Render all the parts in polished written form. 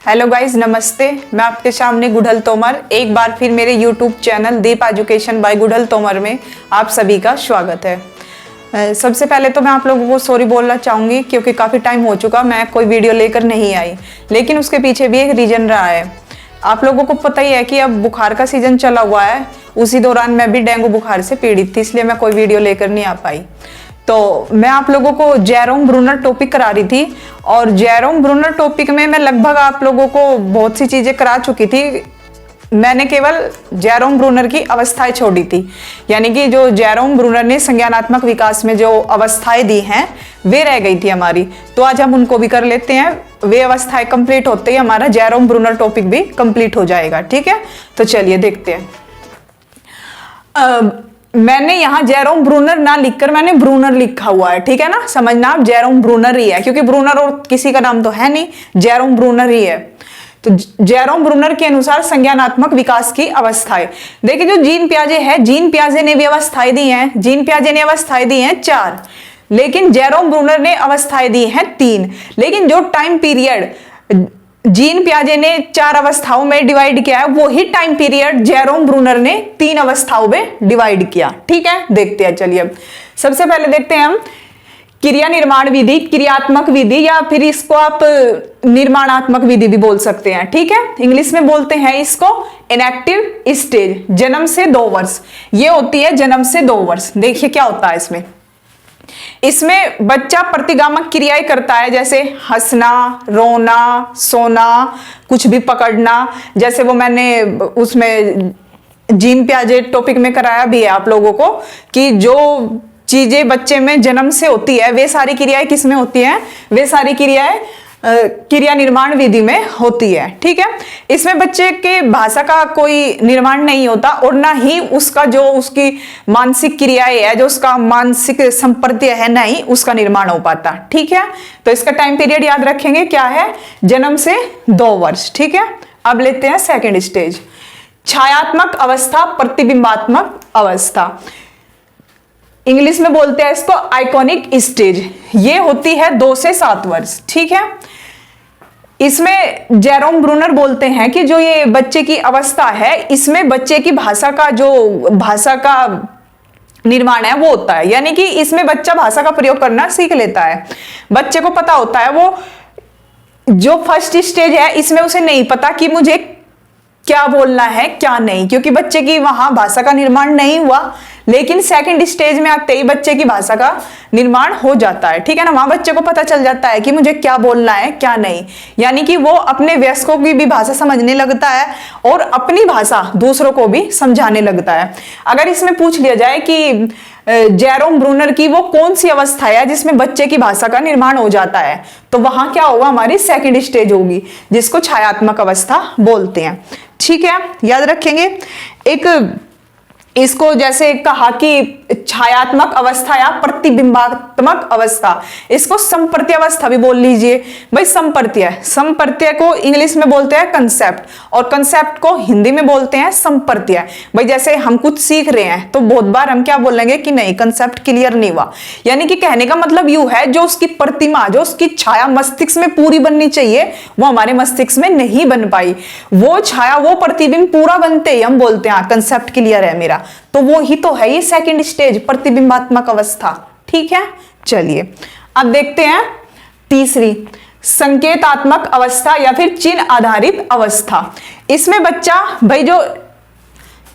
Hello guys, नमस्ते। मैं आपके सामने गुड़हल तोमर एक बार फिर मेरे YouTube channel Deep education by गुड़हल तोमर में आप सभी का स्वागत है। सबसे पहले तो मैं आप लोगों को सॉरी बोलना चाहूँगी क्योंकि काफ़ी टाइम हो चुका मैं कोई वीडियो लेकर नहीं आई, लेकिन उसके पीछे भी एक रीज़न रहा है। आप लोगों को पता ही है कि अब बुखार का सीज़न चला हुआ है, उसी दौरान मैं भी डेंगू बुखार से पीड़ित थी, इसलिए मैं कोई वीडियो लेकर नहीं आ पाई। तो मैं आप लोगों को जेरोम ब्रूनर टॉपिक करा रही थी और जेरोम ब्रूनर टॉपिक में मैं लगभग आप लोगों को बहुत सी चीज़ें करा चुकी थी। मैंने केवल जेरोम ब्रूनर की अवस्थाएं छोड़ी थी, यानी कि जो जेरोम ब्रूनर ने संज्ञानात्मक विकास में जो अवस्थाएं दी हैं वे रह गई थी हमारी, तो आज हम उनको भी कर लेते हैं। वे अवस्थाएं कंप्लीट होते ही हमारा जेरोम ब्रूनर टॉपिक भी कंप्लीट हो जाएगा। ठीक है, तो चलिए देखते हैं। मैंने यहाँ जेरोम ब्रूनर ना लिखकर मैंने ब्रूनर लिखा हुआ है, ठीक है ना। समझना आप, जेरोम ब्रूनर ही है क्योंकि ब्रूनर और किसी का नाम तो है नहीं, जेरोम ब्रूनर ही है। तो जेरोम ब्रूनर के अनुसार संज्ञानात्मक विकास की अवस्थाएं देखिए, जो जीन पियाजे है, जीन पियाजे ने भी अवस्थाएं दी हैं। जीन पियाजे ने अवस्थाएं दी हैं 4, लेकिन जेरोम ब्रूनर ने अवस्थाएं दी हैं 3। लेकिन जो टाइम पीरियड जीन पियाजे ने 4 अवस्थाओं में डिवाइड किया है, वही टाइम पीरियड जेरोम ब्रूनर ने 3 अवस्थाओं में डिवाइड किया। ठीक है, देखते हैं। चलिए सबसे पहले देखते हैं हम क्रिया निर्माण विधि, क्रियात्मक विधि, या फिर इसको आप निर्माणात्मक विधि भी बोल सकते हैं। ठीक है, इंग्लिश में बोलते हैं इसको इनएक्टिव स्टेज। जन्म से 2 वर्ष, ये होती है जन्म से 2 वर्ष। देखिए क्या होता है इसमें बच्चा प्रतिगामक क्रियाएं करता है, जैसे हंसना, रोना, सोना, कुछ भी पकड़ना। जैसे वो मैंने उसमें जीन पियाजे टॉपिक में कराया भी है आप लोगों को कि जो चीजें बच्चे में जन्म से होती है वे सारी क्रियाएं किस में होती हैं, वे सारी क्रियाएं क्रिया निर्माण विधि में होती है। ठीक है, इसमें बच्चे के भाषा का कोई निर्माण नहीं होता और ना ही उसका जो उसकी मानसिक क्रियाएं है, जो उसका मानसिक संपर्त्य है, नहीं उसका निर्माण हो पाता। ठीक है, तो इसका टाइम पीरियड याद रखेंगे क्या है, जन्म से 2 वर्ष। ठीक है, अब लेते हैं सेकेंड स्टेज, छायात्मक अवस्था, प्रतिबिंबात्मक अवस्था। इंग्लिश में बोलते हैं इसको आइकॉनिक स्टेज। ये होती है 2 से 7 वर्ष। ठीक है, इसमें जेरोम ब्रूनर बोलते हैं कि जो ये बच्चे की अवस्था है, इसमें बच्चे की भाषा का निर्माण है वो होता है, यानी कि इसमें बच्चा भाषा का प्रयोग करना सीख लेता है। बच्चे को पता होता है, वो जो फर्स्ट स्टेज है इसमें उसे नहीं पता कि मुझे क्या बोलना है क्या नहीं, क्योंकि बच्चे की वहां भाषा का निर्माण नहीं हुआ। लेकिन सेकंड स्टेज में आते ही बच्चे की भाषा का निर्माण हो जाता है। ठीक है ना, वहां बच्चे को पता चल जाता है कि मुझे क्या बोलना है क्या नहीं, यानी कि वो अपने वयस्कों की भी भाषा समझने लगता है और अपनी भाषा दूसरों को भी समझाने लगता है। अगर इसमें पूछ लिया जाए कि जेरोम ब्रूनर की वो कौन सी अवस्था है जिसमें बच्चे की भाषा का निर्माण हो जाता है, तो वहां क्या होगा, हमारी सेकंड स्टेज होगी, जिसको छायात्मक अवस्था बोलते हैं। ठीक है, याद रखेंगे। एक इसको जैसे कहा कि छायात्मक अवस्था या प्रतिबिंबात्मक अवस्था, इसको संपर्त्य अवस्था भी बोल लीजिए। भाई संपर्त्य को इंग्लिश में बोलते हैं कंसेप्ट, और कंसेप्ट को हिंदी में बोलते हैं संपर्त्य। भाई जैसे हम कुछ सीख रहे हैं तो बहुत बार हम क्या बोलेंगे कि नहीं कंसेप्ट क्लियर नहीं हुआ, यानी कि कहने का मतलब यूं है जो उसकी प्रतिमा, जो उसकी छाया मस्तिष्क में पूरी बननी चाहिए वो हमारे मस्तिष्क में नहीं बन पाई। वो छाया, वो प्रतिबिंब पूरा बनते ही हम बोलते हैं कंसेप्ट क्लियर है मेरा, तो वो ही तो है ये सेकंड स्टेज, प्रतिबिंबात्मक अवस्था। ठीक है, चलिए अब देखते हैं तीसरी, संकेतात्मक अवस्था या फिर चिन्ह आधारित अवस्था। इसमें बच्चा भाई जो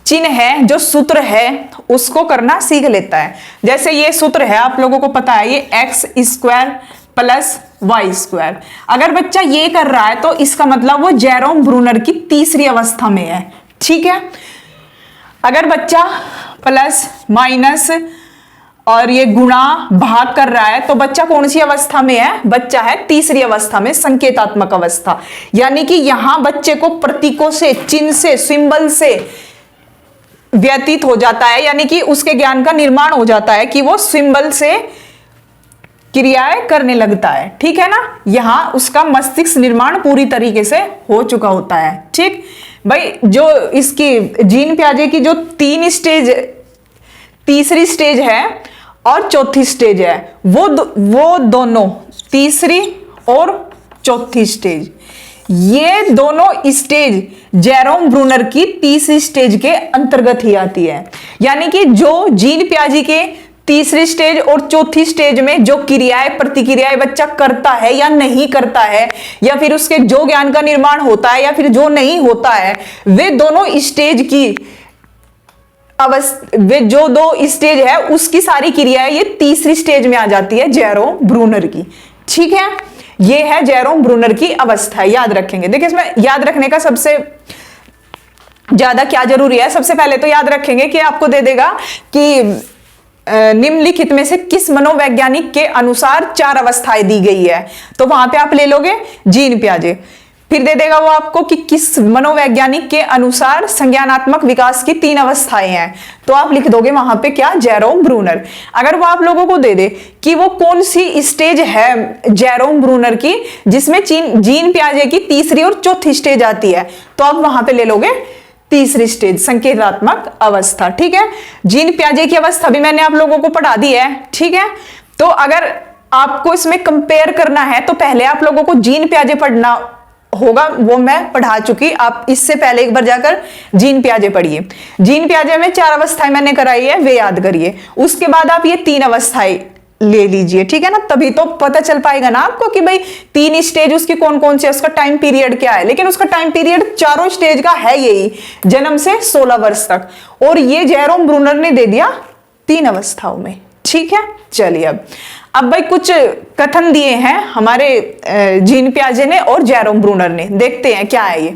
चिन्ह है, जो सूत्र है, उसको करना सीख लेता है। जैसे ये सूत्र है, आप लोगों को पता है, ये x² + y²। अगर बच्चा ये कर रहा है तो इसका मतलब वो जेरोम ब्रूनर की तीसरी अवस्था में है। ठीक है, अगर बच्चा प्लस माइनस और ये गुणा भाग कर रहा है तो बच्चा कौन सी अवस्था में है, बच्चा है तीसरी अवस्था में, संकेतात्मक अवस्था। यानी कि यहां बच्चे को प्रतीकों से, चिन्ह से, सिंबल से व्यतीत हो जाता है, यानी कि उसके ज्ञान का निर्माण हो जाता है कि वो सिंबल से क्रियाएं करने लगता है। ठीक है ना, यहां उसका मस्तिष्क निर्माण पूरी तरीके से हो चुका होता है। ठीक भाई, जो इसकी जीन पियाजे की जो 3 स्टेज, तीसरी स्टेज है और चौथी स्टेज है, वो दोनों, तीसरी और चौथी स्टेज, ये दोनों स्टेज जेरोम ब्रूनर की तीसरी स्टेज के अंतर्गत ही आती है। यानी कि जो जीन पियाजे के तीसरी स्टेज और चौथी स्टेज में जो क्रियाएं प्रतिक्रियाएं बच्चा करता है या नहीं करता है, या फिर उसके जो ज्ञान का निर्माण होता है या फिर जो नहीं होता है, वे दोनों स्टेज की वे जो दो स्टेज है उसकी सारी क्रियाएं ये तीसरी स्टेज में आ जाती है जेरोम ब्रूनर की। ठीक है, ये है जेरोम ब्रूनर की अवस्था, याद रखेंगे। देखिए इसमें याद रखने का सबसे ज्यादा क्या जरूरी है, सबसे पहले तो याद रखेंगे कि आपको दे देगा कि निम्नलिखित में से किस मनोवैज्ञानिक के अनुसार 4 अवस्थाएं दी गई है, तो वहां पे आप ले लोगे जीन पियाजे। फिर दे देगा वो आपको कि किस मनोवैज्ञानिक के अनुसार संज्ञानात्मक विकास की 3 अवस्थाएं हैं, तो आप लिख दोगे वहां पे क्या, जेरोम ब्रूनर। अगर वो आप लोगों को दे दे कि वो कौन सी स्टेज है जेरोम ब्रूनर की जिसमें जीन पियाजे की तीसरी और चौथी स्टेज आती है, तो आप वहां पे ले लोगे तीसरी स्टेज, संकेतात्मक अवस्था। ठीक है, जीन पियाजे की अवस्था भी मैंने आप लोगों को पढ़ा दी है। ठीक है, तो अगर आपको इसमें कंपेयर करना है तो पहले आप लोगों को जीन पियाजे पढ़ना होगा, वो मैं पढ़ा चुकी, आप इससे पहले एक बार जाकर जीन पियाजे पढ़िए। जीन पियाजे में 4 अवस्थाएं मैंने कराई है, वे याद करिए। उसके बाद आप ये 3 अवस्थाएं ले लीजिए। ठीक है ना, तभी तो पता चल पाएगा ना आपको कि भाई 3 स्टेज उसकी कौन कौन सी है, उसका टाइम पीरियड क्या है। लेकिन उसका टाइम पीरियड चारों स्टेज का है यही, जन्म से 16 वर्ष तक, और ये जेरोम ब्रूनर ने दे दिया 3 अवस्थाओं में। ठीक है, चलिए अब भाई कुछ कथन दिए हैं हमारे जीन पियाजे ने और जेरोम ब्रूनर ने, देखते हैं क्या है ये।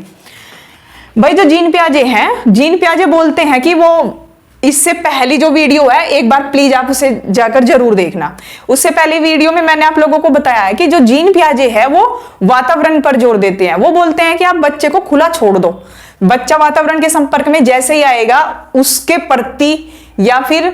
भाई जो जीन पियाजे हैं, जीन पियाजे बोलते हैं कि वो, इससे पहली जो वीडियो है एक बार प्लीज आप उसे जाकर जरूर देखना। उससे पहली वीडियो में मैंने आप लोगों को बताया है कि जो जीन पियाजे है वो वातावरण पर जोर देते हैं। वो बोलते हैं कि आप बच्चे को खुला छोड़ दो, बच्चा वातावरण के संपर्क में जैसे ही आएगा उसके प्रति या फिर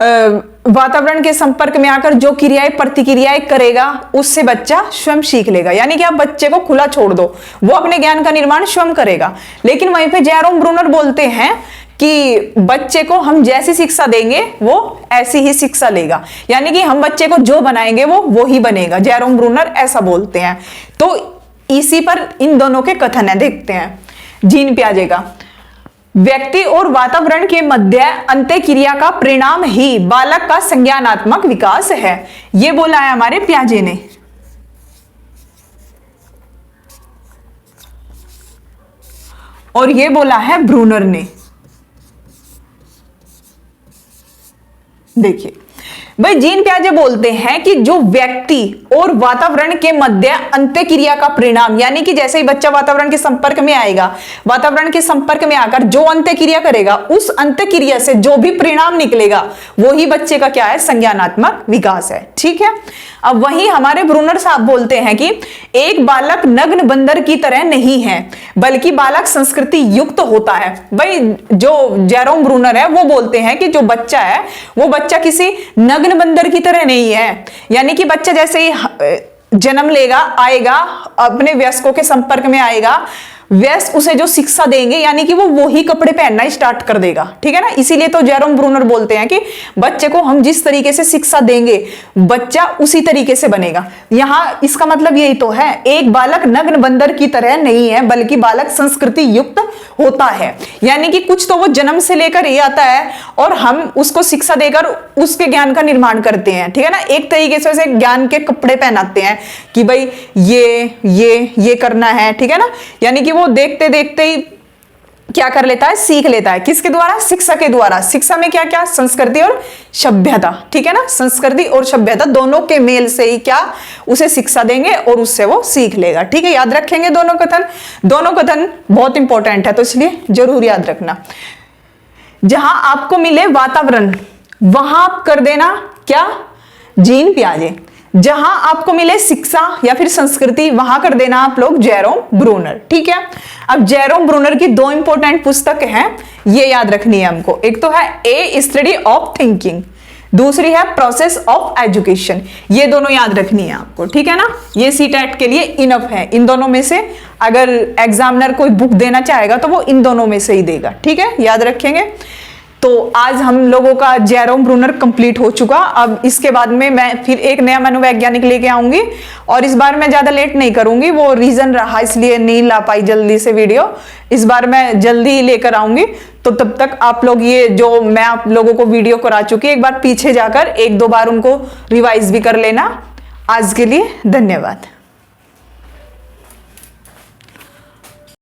वातावरण के संपर्क में आकर जो क्रियाएं प्रतिक्रियाएं करेगा उससे बच्चा स्वयं सीख लेगा। यानी कि आप बच्चे को खुला छोड़ दो, वो अपने ज्ञान का निर्माण स्वयं करेगा। लेकिन वहीं पे जेरोम ब्रूनर बोलते हैं कि बच्चे को हम जैसी शिक्षा देंगे वो ऐसी ही शिक्षा लेगा, यानी कि हम बच्चे को जो बनाएंगे वो ही बनेगा। जेरोम ब्रूनर ऐसा बोलते हैं। तो इसी पर इन दोनों के कथन है, देखते हैं जीन पियाजे का। व्यक्ति और वातावरण के मध्य अंतःक्रिया का परिणाम ही बालक का संज्ञानात्मक विकास है, यह बोला है हमारे पियाजे ने। और यह बोला है ब्रूनर ने। देखिए भाई जीन पियाजे बोलते हैं कि जो व्यक्ति और वातावरण के मध्य अंतःक्रिया का परिणाम, यानी कि जैसे ही बच्चा वातावरण के संपर्क में आएगा, वातावरण के संपर्क में आकर जो अंतःक्रिया करेगा उस अंतःक्रिया से जो भी परिणाम निकलेगा वो ही बच्चे का क्या है, संज्ञानात्मक विकास है। ठीक है, अब वही हमारे ब्रूनर साहब बोलते हैं कि एक बालक नग्न बंदर की तरह नहीं है बल्कि बालक संस्कृति युक्त होता है। भाई जो जेरोम ब्रूनर है वो बोलते हैं कि जो बच्चा है वो बच्चा किसी नग्न बंदर की तरह नहीं है, यानी कि बच्चा जैसे ही जन्म लेगा, आएगा, अपने वयस्कों के संपर्क में आएगा, वयस्क उसे जो शिक्षा देंगे यानी कि वो वही कपड़े पहनना स्टार्ट कर देगा। ठीक है ना, इसीलिए तो जेरोम ब्रूनर बोलते हैं कि बच्चे को हम जिस तरीके से शिक्षा देंगे बच्चा उसी तरीके से बनेगा। यहाँ इसका मतलब यही तो है, एक बालक नग्न बंदर की तरह नहीं है बल्कि बालक संस्कृति युक्त होता है, यानी कि कुछ तो वो जन्म से लेकर ही आता है और हम उसको शिक्षा देकर उसके ज्ञान का निर्माण करते हैं। ठीक है ना, एक तरीके से उसे ज्ञान के कपड़े पहनाते हैं कि भाई ये करना है। ठीक है ना, यानी कि वो देखते देखते ही क्या कर लेता है, सीख लेता है। किसके द्वारा, शिक्षा के द्वारा। शिक्षा में क्या क्या, संस्कृति और सभ्यता। ठीक है ना, संस्कृति और सभ्यता दोनों के मेल से ही क्या उसे शिक्षा देंगे और उससे वो सीख लेगा। ठीक है, याद रखेंगे दोनों कथन। दोनों कथन बहुत इंपॉर्टेंट है तो इसलिए जरूर याद रखना। जहां आपको मिले वातावरण वहां आप कर देना क्या, जीन पियाजे। जहां आपको मिले शिक्षा या फिर संस्कृति वहां कर देना आप लोग जेरोम ब्रूनर। ठीक है, अब जेरोम ब्रूनर की 2 इंपॉर्टेंट पुस्तक हैं, ये याद रखनी है हमको। एक तो है ए स्टडी ऑफ थिंकिंग, दूसरी है प्रोसेस ऑफ एजुकेशन। ये दोनों याद रखनी है आपको। ठीक है ना, ये सीटेट के लिए इनफ है। इन दोनों में से अगर एग्जामिनर कोई बुक देना चाहेगा तो वो इन दोनों में से ही देगा। ठीक है, याद रखेंगे। तो आज हम लोगों का जेरोम ब्रूनर कंप्लीट हो चुका। अब इसके बाद में मैं फिर एक नया मनोवैज्ञानिक लेके आऊंगी, और इस बार मैं ज्यादा लेट नहीं करूंगी, वो रीजन रहा इसलिए नहीं ला पाई जल्दी से वीडियो। इस बार मैं जल्दी ही लेकर आऊंगी। तो तब तक आप लोग ये जो मैं आप लोगों को वीडियो करा चुकी, एक बार पीछे जाकर एक दो बार उनको रिवाइज भी कर लेना। आज के लिए धन्यवाद।